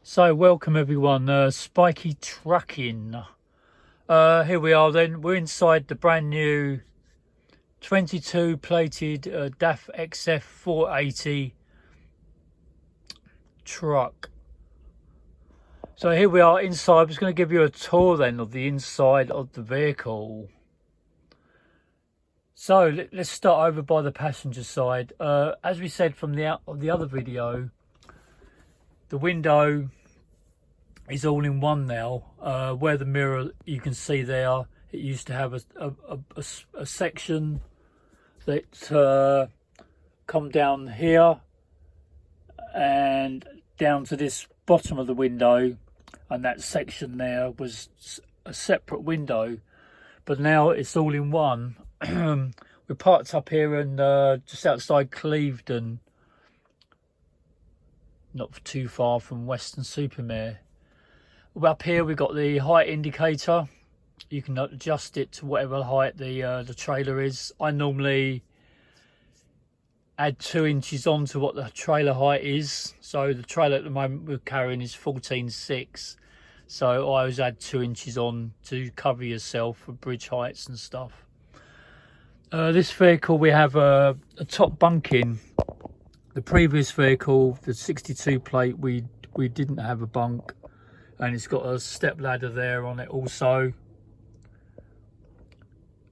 So welcome everyone, Spiky Trucking. Here we are then, we're inside the brand new 22 plated DAF XF 480 truck. So here we are inside. I'm just going to give you a tour then of the inside of the vehicle. So let's start over by the passenger side. As we said from the other video, the window is all in one now. Where the mirror you can see there, it used to have a section that come down here and down to this bottom of the window, and that section there was a separate window, but now it's all in one. We're parked up here and just outside Clevedon, not too far from Weston-super-Mare. Up here we've got the height indicator. You can adjust it to whatever height the trailer is. I normally add 2 inches on to what the trailer height is. So the trailer at the moment we're carrying is 14.6. So I always add 2 inches on to cover yourself for bridge heights and stuff. This vehicle we have a top bunking. The previous vehicle, the 62 plate, we didn't have a bunk, and it's got a step ladder there on it also.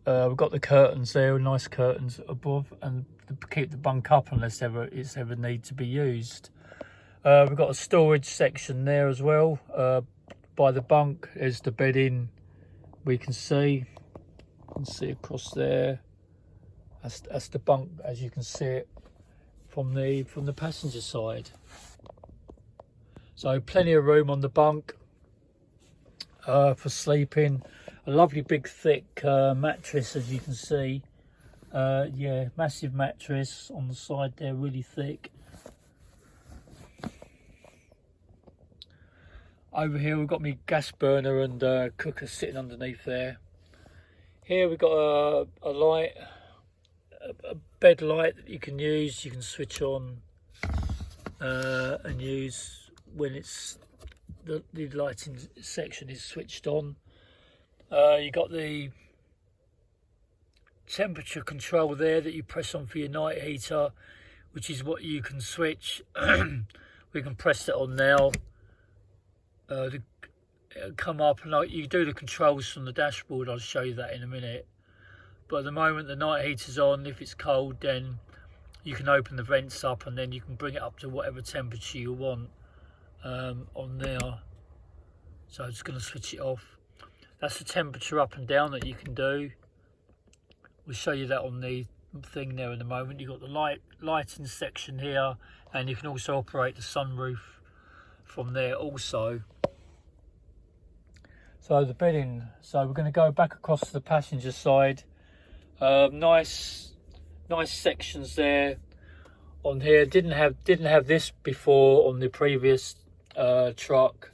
We've got the curtains there, nice curtains above, and to keep the bunk up unless it's ever need to be used. We've got a storage section there as well. By the bunk is the bedding. We can see across there. That's the bunk as you can see it from the passenger side. So plenty of room on the bunk for sleeping. A lovely big thick mattress, as you can see. Yeah, massive mattress on the side there, really thick. Over here we've got my gas burner and cooker sitting underneath there. Here we've got a light, a bed light that you can use. You can switch on and use when it's the lighting section is switched on. You got the temperature control there that you press on for your night heater, which is what you can switch. We can press it on now. It'll come up, and you do the controls from the dashboard. I'll show you that in a minute. But at the moment the night heater's on. If it's cold, then you can open the vents up and then you can bring it up to whatever temperature you want on there. So I'm just going to switch it off. That's the temperature up and down that you can do. We'll show you that on the thing there in a moment. You've got the lighting section here, and you can also operate the sunroof from there also. So the bedding, so we're going to go back across to the passenger side. Nice sections there on here. Didn't have this before on the previous truck,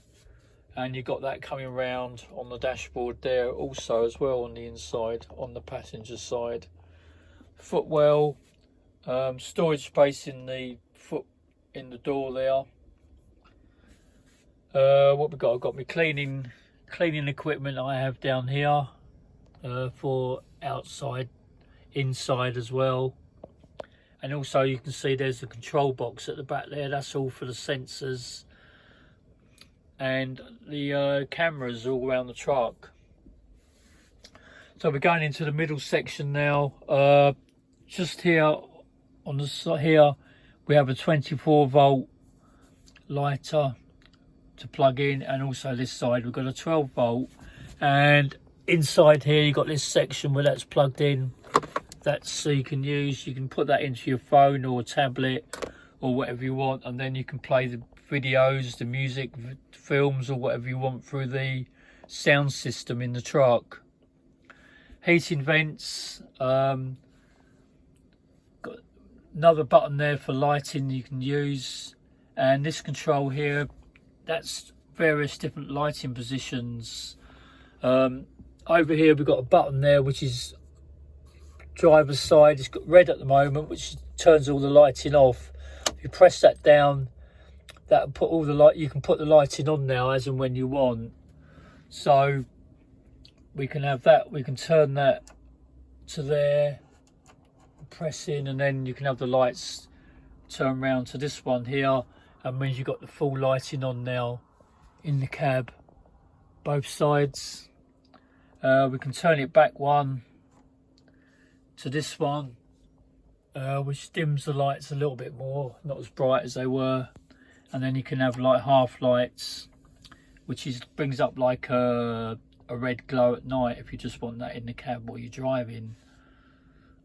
and you got that coming around on the dashboard there also as well on the inside on the passenger side. Footwell, storage space in the door there. What we got? I've got my cleaning equipment I have down here for outside, inside as well. And also you can see there's a control box at the back there. That's all for the sensors, and the cameras all around the truck. So we're going into the middle section now. Just here on the side here we have a 24-volt lighter to plug in, and also this side we've got a 12-volt, and inside here you've got this section where that's plugged in. That's so you can put that into your phone or tablet or whatever you want, and then you can play the videos, the music, films, or whatever you want through the sound system in the truck. Heating vents, got another button there for lighting you can use, and this control here, that's various different lighting positions. Over here we've got a button there which is driver's side. It's got red at the moment, which turns all the lighting off. If you press that down, that put all the light. You can put the lighting on now as and when you want. So we can have that. We can turn that to there, press in, and then you can have the lights turn around to this one here. That means you've got the full lighting on now in the cab, both sides. We can turn it back one to this one, which dims the lights a little bit more, not as bright as they were. And then you can have like half lights, which brings up like a red glow at night if you just want that in the cab while you're driving.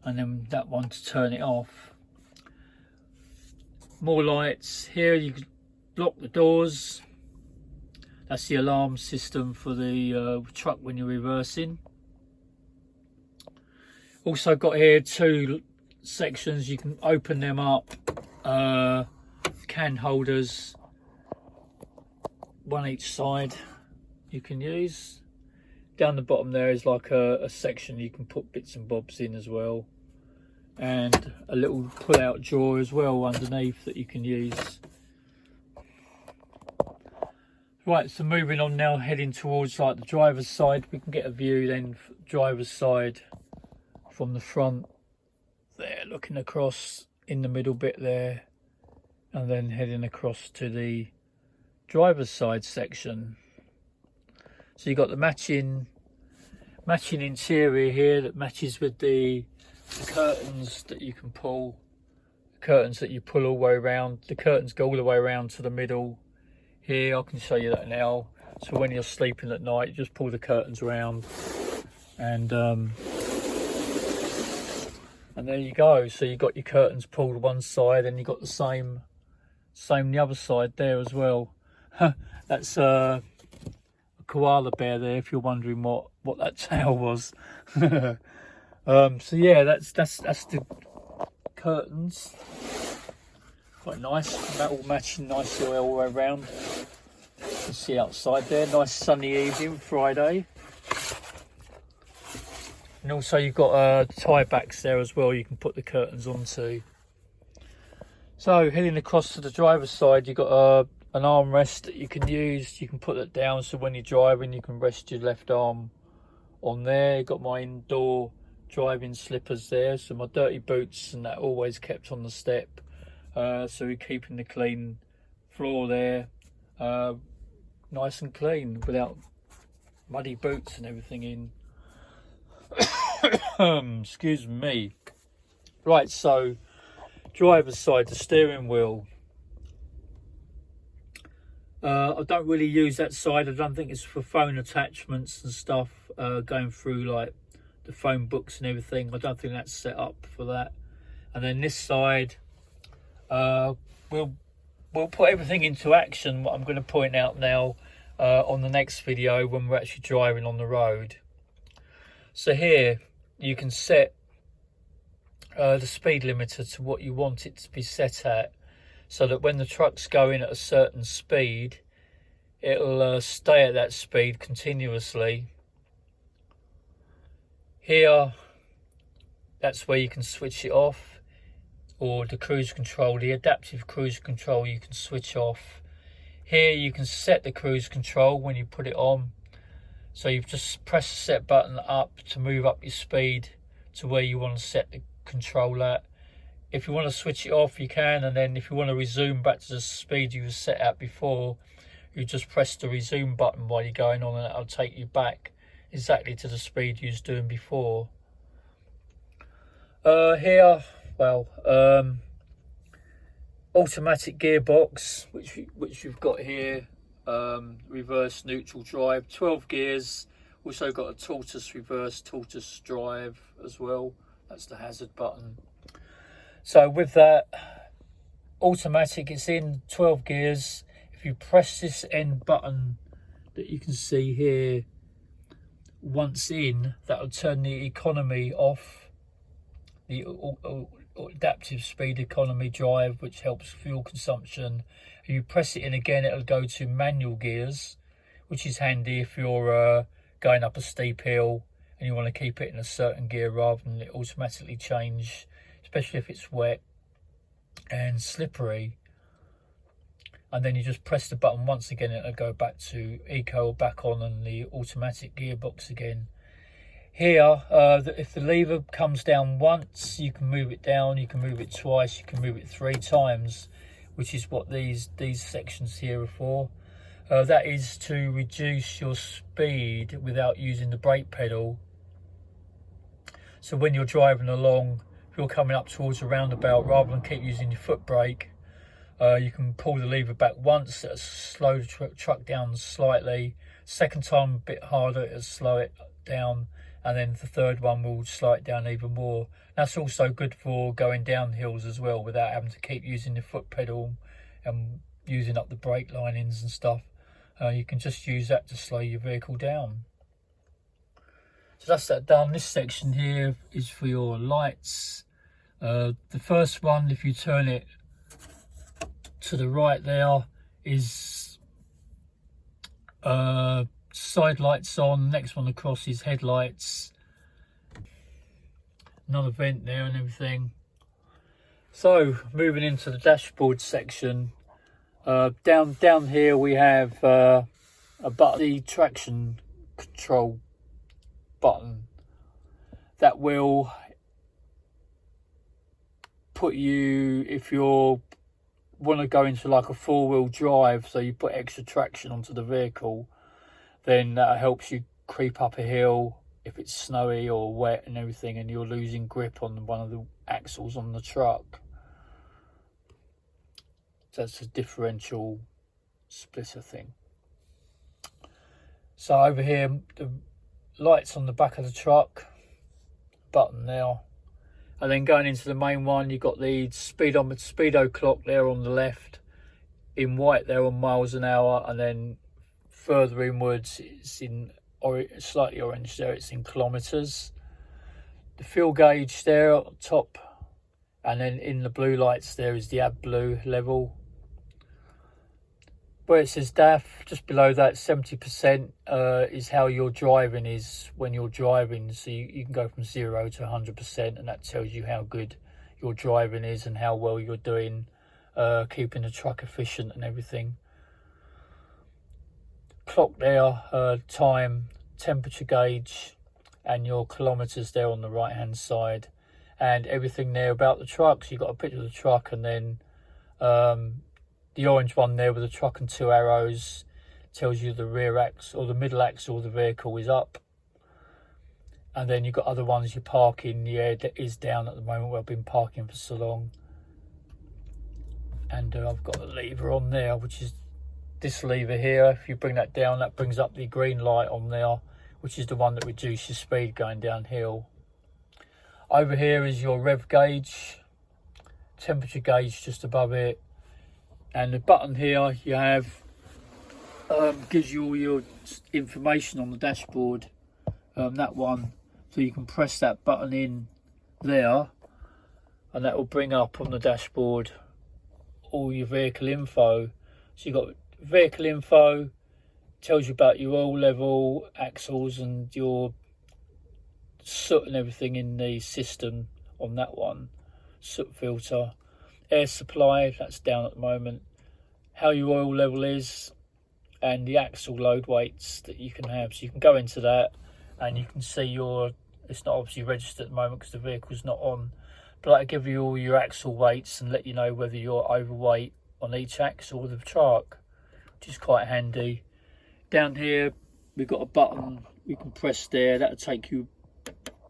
And then that one to turn it off. More lights here. You can lock the doors. That's the alarm system for the truck when you're reversing. Also got here 2 sections. You can open them up. Can holders, one each side you can use. Down the bottom there is like a section you can put bits and bobs in as well, and a little pull out drawer as well underneath that you can use. Right, so moving on now, heading towards like the driver's side. We can get a view then, driver's side from the front there, looking across in the middle bit there, and then heading across to the driver's side section. So you've got the matching interior here that matches with the curtains that you can pull, the curtains that you pull all the way around. The curtains go all the way around to the middle here. I can show you that now. So when you're sleeping at night, you just pull the curtains around, and there you go. So you've got your curtains pulled one side, and you've got the same the other side there as well. That's a koala bear there, if you're wondering what that tail was. So yeah, that's the curtains. Quite nice, that all matching nicely all the way around. You can see outside there, nice sunny evening, Friday. And also you've got tie backs there as well, you can put the curtains onto. So heading across to the driver's side, you've got an armrest that you can use. You can put that down so when you're driving you can rest your left arm on there. Got my indoor driving slippers there, so my dirty boots and that always kept on the step. So we're keeping the clean floor there nice and clean without muddy boots and everything in. Excuse me. Right, so driver's side, the steering wheel. I don't really use that side. I don't think it's for phone attachments and stuff, going through like the phone books and everything. I don't think that's set up for that. And then this side, we'll put everything into action, what I'm going to point out now on the next video when we're actually driving on the road. So here you can set the speed limiter to what you want it to be set at, so that when the truck's going at a certain speed, it'll stay at that speed continuously. Here, that's where you can switch it off, or the cruise control, the adaptive cruise control you can switch off. Here you can set the cruise control when you put it on, so you just press the set button up to move up your speed to where you want to set the control at. If you want to switch it off you can, and then if you want to resume back to the speed you were set at before, you just press the resume button while you're going on, and that'll take you back exactly to the speed you was doing before. Here, well, automatic gearbox, which we've got here, reverse, neutral, drive, 12 gears. Also got a tortoise reverse, tortoise drive as well. That's the hazard button. So with that automatic, it's in 12 gears. If you press this end button that you can see here, once in, that'll turn the economy off, the adaptive speed economy drive, which helps fuel consumption. If you press it in again, it'll go to manual gears, which is handy if you're going up a steep hill and you want to keep it in a certain gear rather than it automatically change, especially if it's wet and slippery. and then you just press the button once again, it'll go back to eco or back on and the automatic gearbox again. Here, if the lever comes down once, you can move it down, you can move it twice, you can move it 3 times, which is what these sections here are for. That is to reduce your speed without using the brake pedal. So when you're driving along, if you're coming up towards a roundabout, rather than keep using your foot brake, you can pull the lever back once, it'll slow the truck down slightly. Second time a bit harder, it'll slow it down, and then the third one will slow it down even more. That's also good for going down hills as well, without having to keep using the foot pedal and using up the brake linings and stuff. You can just use that to slow your vehicle down. So that's that done. This section here is for your lights. The first one, if you turn it to the right there, is side lights on. Next one across is headlights. Another vent there and everything. So moving into the dashboard section, down here we have the traction control button that will put you, if you want to go into like a 4-wheel drive, so you put extra traction onto the vehicle, then that helps you creep up a hill if it's snowy or wet and everything, and you're losing grip on one of the axles on the truck. So that's a differential splitter thing. So over here, the lights on the back of the truck, button there, and then going into the main one, you've got the speedo clock there on the left, in white there on miles an hour, and then further inwards it's in slightly orange there, it's in kilometers. The fuel gauge there at the top, and then in the blue lights there is the AdBlue level. Where it says DAF, just below that, 70% is how your driving is when you're driving. So you can go from 0 to 100%, and that tells you how good your driving is and how well you're doing, keeping the truck efficient and everything. Clock there, time, temperature gauge, and your kilometers there on the right hand side, and everything there about the truck. So you've got a picture of the truck, and then the orange one there with the truck and 2 arrows tells you the rear axle or the middle axle of the vehicle is up. And then you've got other ones, you're parking, the air is down at the moment where I've been parking for so long. And I've got a lever on there, which is this lever here. If you bring that down, that brings up the green light on there, which is the one that reduces speed going downhill. Over here is your rev gauge, temperature gauge just above it. And the button here you have gives you all your information on the dashboard, that one. So you can press that button in there, and that will bring up on the dashboard all your vehicle info. So you've got vehicle info, tells you about your oil level, axles, and your soot and everything in the system on that one. Soot filter. Air supply, that's down at the moment, how your oil level is, and the axle load weights that you can have. So you can go into that and you can see it's not obviously registered at the moment because the vehicle's not on, but that'll give you all your axle weights and let you know whether you're overweight on each axle of the truck, which is quite handy. Down here we've got a button we can press there, that'll take you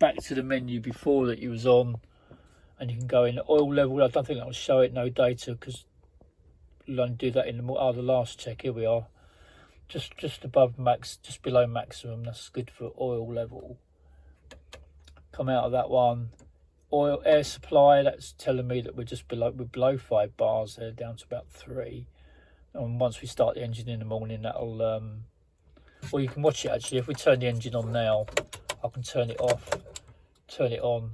back to the menu before that you was on. And you can go in oil level. I don't think that will show it, no data, because you'll only do that in the last check. Here we are, just above max, just below maximum. That's good for oil level. Come out of that one. Oil air supply, that's telling me that we're below 5 bars there, down to about 3. And once we start the engine in the morning, that'll or you can watch it actually. If we turn the engine on now, I can turn it off, turn it on.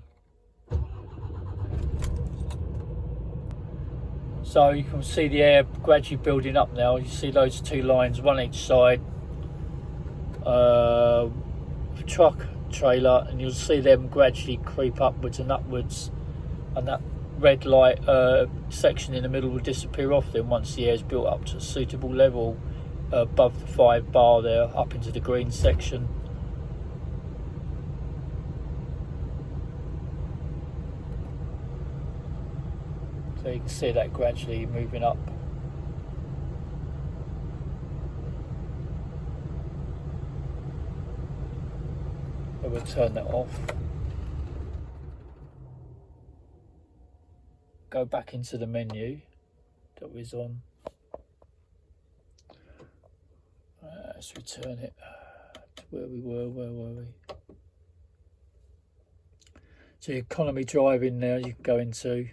So you can see the air gradually building up now. You see those 2 lines, one each side, truck, trailer, and you'll see them gradually creep upwards and upwards, and that red light section in the middle will disappear off then once the air's built up to a suitable level above the 5 bar there, up into the green section. So you can see that gradually moving up. So we'll turn that off. Go back into the menu that was on. Let's return it to where we were. Where were we? So economy driving now you can go into,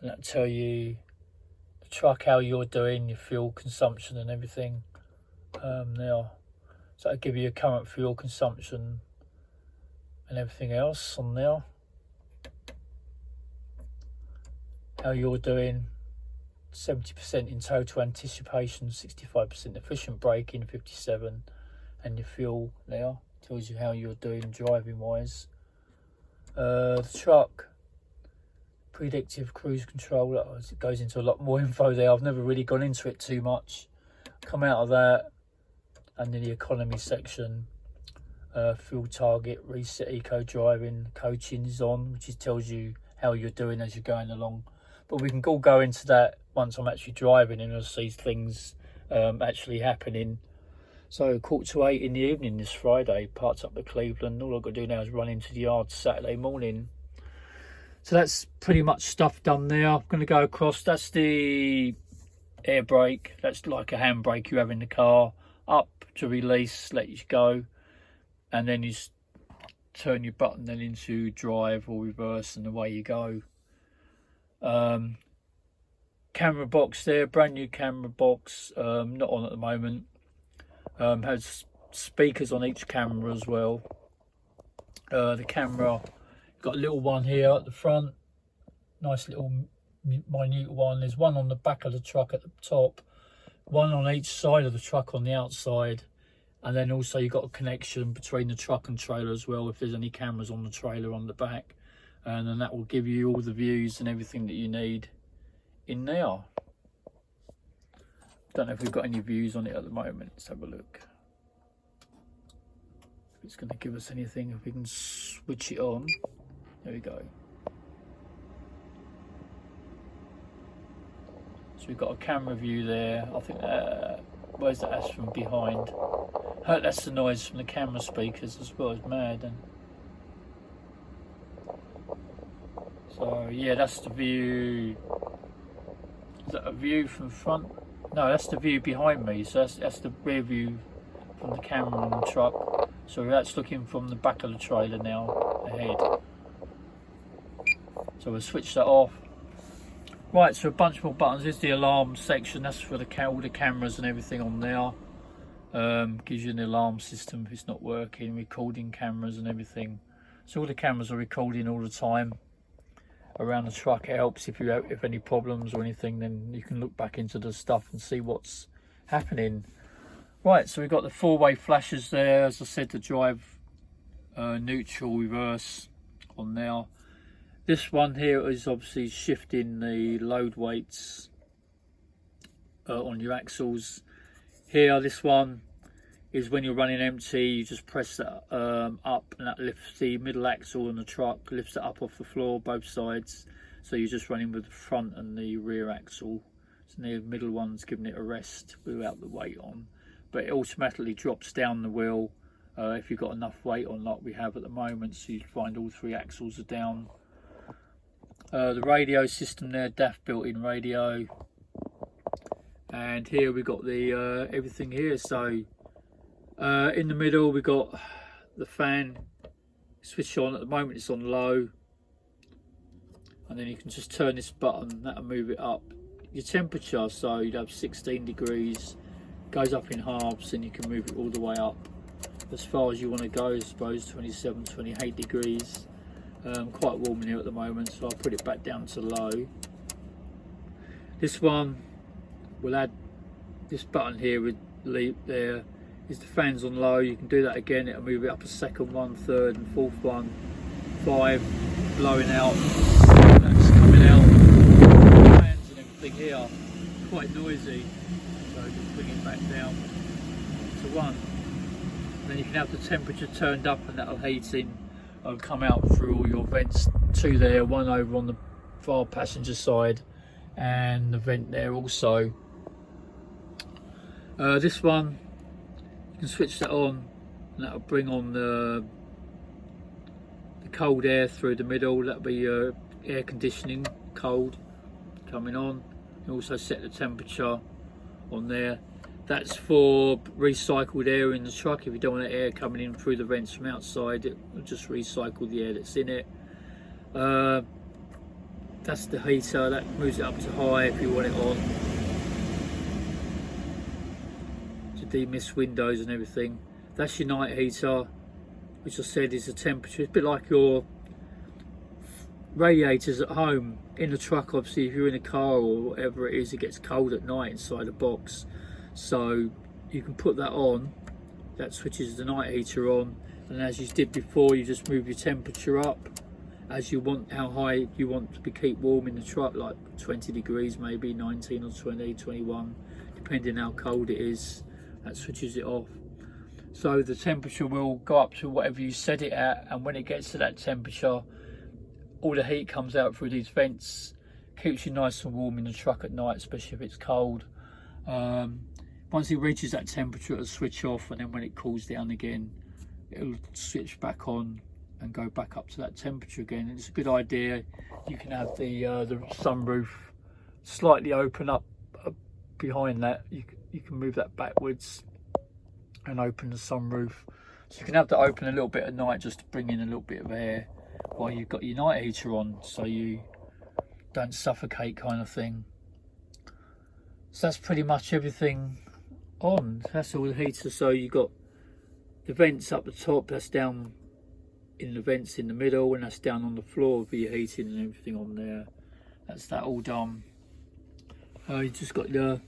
and that'll tell you the truck, how you're doing, your fuel consumption and everything now. So that'll give you your current fuel consumption and everything else on there. How you're doing, 70% in total anticipation, 65% efficient braking, 57, and your fuel now tells you how you're doing driving wise. The truck, predictive cruise control, it goes into a lot more info there. I've never really gone into it too much. Come out of that, and then the economy section, fuel target, reset, eco driving, coaching is on, which tells you how you're doing as you're going along. But we can all go into that once I'm actually driving and I'll see things actually happening. So 7:45 in the evening this Friday, parked up at Cleveland. All I've got to do now is run into the yard Saturday morning. So that's pretty much stuff done there. I'm going to go across. That's the air brake. That's like a handbrake you have in the car. Up to release, let you go. And then you turn your button then into drive or reverse and away you go. Camera box there, brand new camera box, not on at the moment. Has speakers on each camera as well. The camera, got a little one here at the front, nice little minute one. There's one on the back of the truck at the top, one on each side of the truck on the outside, and then also you've got a connection between the truck and trailer as well if there's any cameras on the trailer on the back. And then that will give you all the views and everything that you need in there. Don't know if we've got any views on it at the moment. Let's have a look. If it's going to give us anything, if we can switch it on. There we go. So we've got a camera view there. I think where's that? That's from behind. That's the noise from the camera speakers as well. It's mad. And so yeah, that's the view. Is that a view from front? No, that's the view behind me. So that's the rear view from the camera on the truck. So that's looking from the back of the trailer now ahead. So we'll switch that off. Right, so a bunch more buttons. There's the alarm section. That's for all the cameras and everything on there. Gives you an alarm system if it's not working. Recording cameras and everything. So all the cameras are recording all the time around the truck. It helps if you have any problems or anything, then you can look back into the stuff and see what's happening. Right, so we've got the 4-way flashes there, as I said, to drive neutral, reverse on there. This one here is obviously shifting the load weights on your axles. Here, this one is when you're running empty, you just press that up and that lifts the middle axle on the truck, lifts it up off the floor, both sides. So you're just running with the front and the rear axle. So the middle one's giving it a rest without the weight on. But it automatically drops down the wheel if you've got enough weight on like we have at the moment. So you find all 3 axles are down. The radio system there, DAF built-in radio. And here we've got the everything here. So in the middle we got the fan switch on. At the moment it's on low, and then you can just turn this button, that'll move it up. Your temperature, so you'd have 16 degrees, goes up in halves, and you can move it all the way up as far as you want to go, I suppose, 27, 28 degrees. Quite warm in here at the moment, so I'll put it back down to low. This one will add this button here with leave there. Is the fans on low, you can do that again, it'll move it up a second one, third and fourth one, 5 blowing out, that's coming out. here, quite noisy, so just bring it back down to 1. And then you can have the temperature turned up, and that'll heat in and come out through all your vents, 2 there, 1 over on the far passenger side, and the vent there also. This one, you can switch that on, and that'll bring on the cold air through the middle. That'll be air conditioning, cold coming on. You also set the temperature on there. That's for recycled air in the truck. If you don't want air coming in through the vents from outside, it will just recycle the air that's in it. That's the heater, that moves it up to high if you want it on, to demist windows and everything. That's your night heater, which I said is the temperature. It's a bit like your radiators at home. In the truck, obviously, if you're in a car or whatever it is, it gets cold at night inside the box. So you can put that on, that switches the night heater on, and as you did before, you just move your temperature up as you want, how high you want to keep warm in the truck, like 20 degrees maybe, 19 or 20, 21, depending how cold it is. That switches it off. So the temperature will go up to whatever you set it at, and when it gets to that temperature, all the heat comes out through these vents, keeps you nice and warm in the truck at night, especially if it's cold. Once it reaches that temperature, it'll switch off, and then when it cools down again, it'll switch back on and go back up to that temperature again. And it's a good idea. You can have the sunroof slightly open up behind that. You can move that backwards and open the sunroof, so you can have that open a little bit at night, just to bring in a little bit of air while you've got your night heater on, so you don't suffocate, kind of thing. So that's pretty much everything on. That's all the heater. So you got the vents up the top, that's down in the vents in the middle, and that's down on the floor for your heating and everything on there. That's that all done. You just got your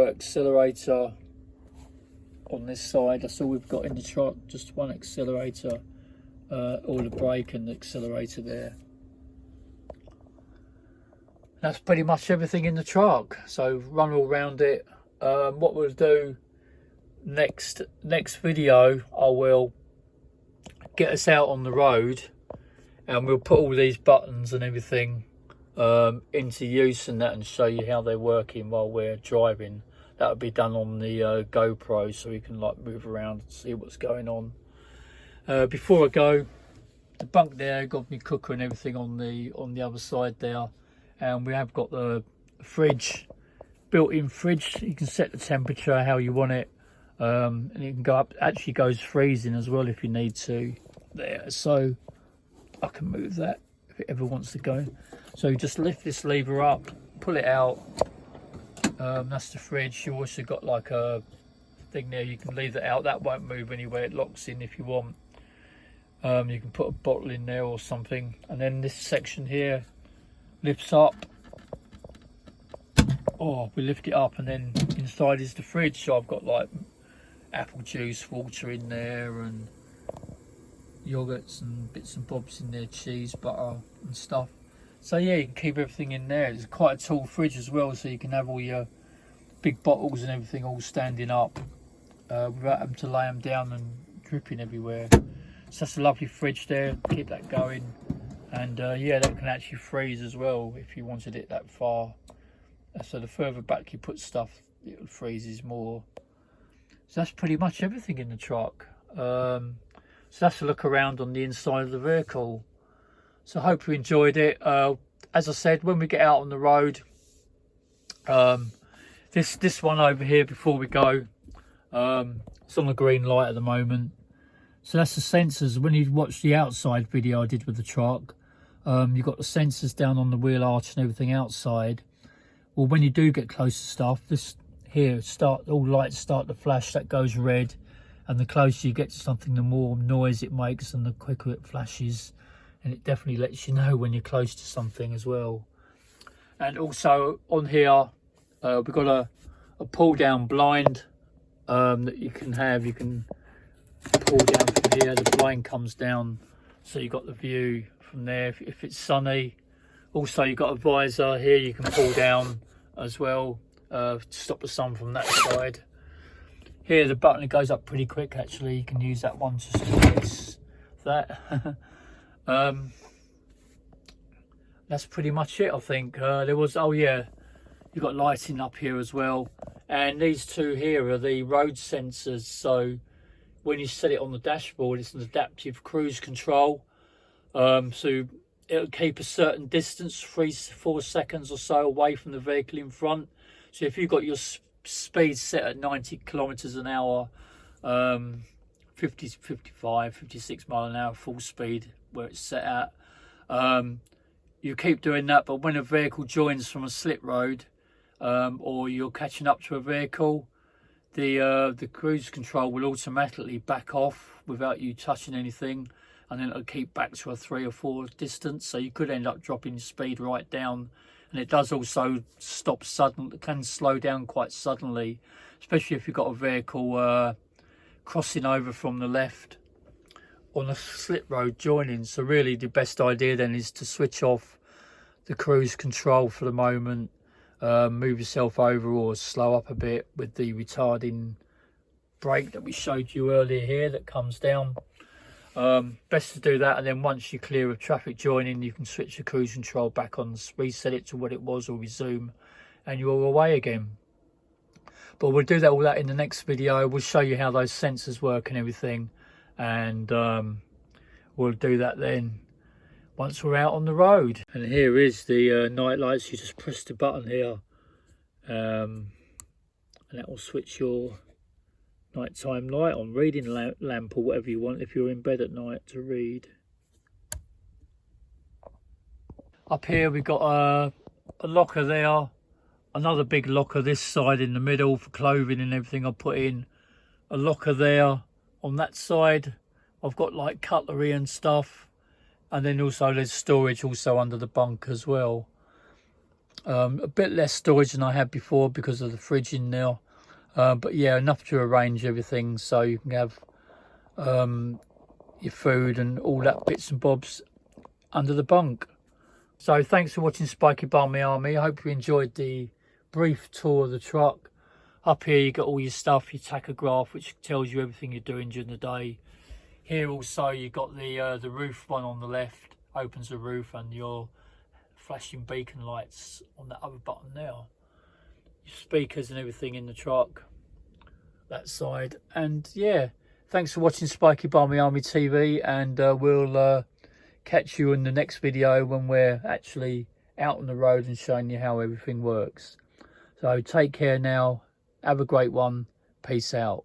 accelerator on this side. That's all we've got in the truck, just one accelerator, or the brake and the accelerator there. That's pretty much everything in the truck. So run all around it. What we'll do next video, I will get us out on the road, and we'll put all these buttons and everything into use and that, and show you how they're working while we're driving. That'll be done on the GoPro, so we can like move around and see what's going on. Before I go, the bunk there got me cooker and everything on the other side there, and we have got the fridge, built-in fridge. You can set the temperature how you want it, and it can go up. Actually goes freezing as well if you need to there, so I can move that if it ever wants to go. So you just lift this lever up, pull it out. That's the fridge. You also got like a thing there, you can leave that out, that won't move anywhere, it locks in if you want. You can put a bottle in there or something, and then this section here lifts up. We lift it up, and then inside is the fridge. So I've got like apple juice, water in there, and yogurts and bits and bobs in there, cheese, butter and stuff. So yeah, you can keep everything in there. It's quite a tall fridge as well, so you can have all your big bottles and everything all standing up without having to lay them down and dripping everywhere. So that's a lovely fridge there, keep that going. And yeah, that can actually freeze as well if you wanted it that far. So the further back you put stuff, it freezes more. So that's pretty much everything in the truck. So that's a look around on the inside of the vehicle. So I hope you enjoyed it. As I said, when we get out on the road, this one over here before we go, it's on the green light at the moment. So that's the sensors. When you watch the outside video I did with the truck, you've got the sensors down on the wheel arch and everything outside. Well, when you do get close to stuff, this here, all lights start to flash, that goes red. And the closer you get to something, the more noise it makes and the quicker it flashes. And it definitely lets you know when you're close to something as well. And also on here, we've got a pull down blind that you can have. You can pull down from here, the blind comes down, so you've got the view from there. If it's sunny Also, you've got a visor here you can pull down as well to stop the sun from that side. Here the button, it goes up pretty quick actually. You can use that one to suppress that. That's pretty much it, I think. There was, oh yeah, you've got lighting up here as well. And these two here are the road sensors. So when you set it on the dashboard, it's an adaptive cruise control. So it'll keep a certain distance, 3-4 seconds or so away from the vehicle in front. So if you've got your speed set at 90 kilometers an hour, 50, 55, 56 mile an hour full speed where it's set at, you keep doing that, but when a vehicle joins from a slip road, or you're catching up to a vehicle, the cruise control will automatically back off without you touching anything, and then it'll keep back to a 3 or 4 distance. So you could end up dropping your speed right down. And it does also stop suddenly, it can slow down quite suddenly, especially if you've got a vehicle crossing over from the left on a slip road joining. So really the best idea then is to switch off the cruise control for the moment, move yourself over or slow up a bit with the retarding brake that we showed you earlier here that comes down. Best to do that, and then once you're clear of traffic joining, you can switch the cruise control back on, reset it to what it was or resume, and you're away again. But we'll do all that in the next video. We'll show you how those sensors work and everything, and we'll do that then once we're out on the road. And here is the night lights. You just press the button here, and that will switch your nighttime light on, reading lamp or whatever you want if you're in bed at night to read. Up here we've got a locker there, another big locker this side in the middle for clothing and everything I put in, a locker there on that side. I've got like cutlery and stuff, and then also there's storage also under the bunk as well. A bit less storage than I had before because of the fridge in there. But yeah, enough to arrange everything so you can have your food and all that bits and bobs under the bunk. So thanks for watching Spiky Barmy Army. I hope you enjoyed the brief tour of the truck. Up here you got all your stuff, your tachograph, which tells you everything you're doing during the day. Here also you got the roof one on the left, opens the roof, and your flashing beacon lights on that other button there. Your speakers and everything in the truck, that side. And yeah, thanks for watching Spiky Barmy Army TV, and we'll catch you in the next video when we're actually out on the road and showing you how everything works. So take care now, have a great one, peace out.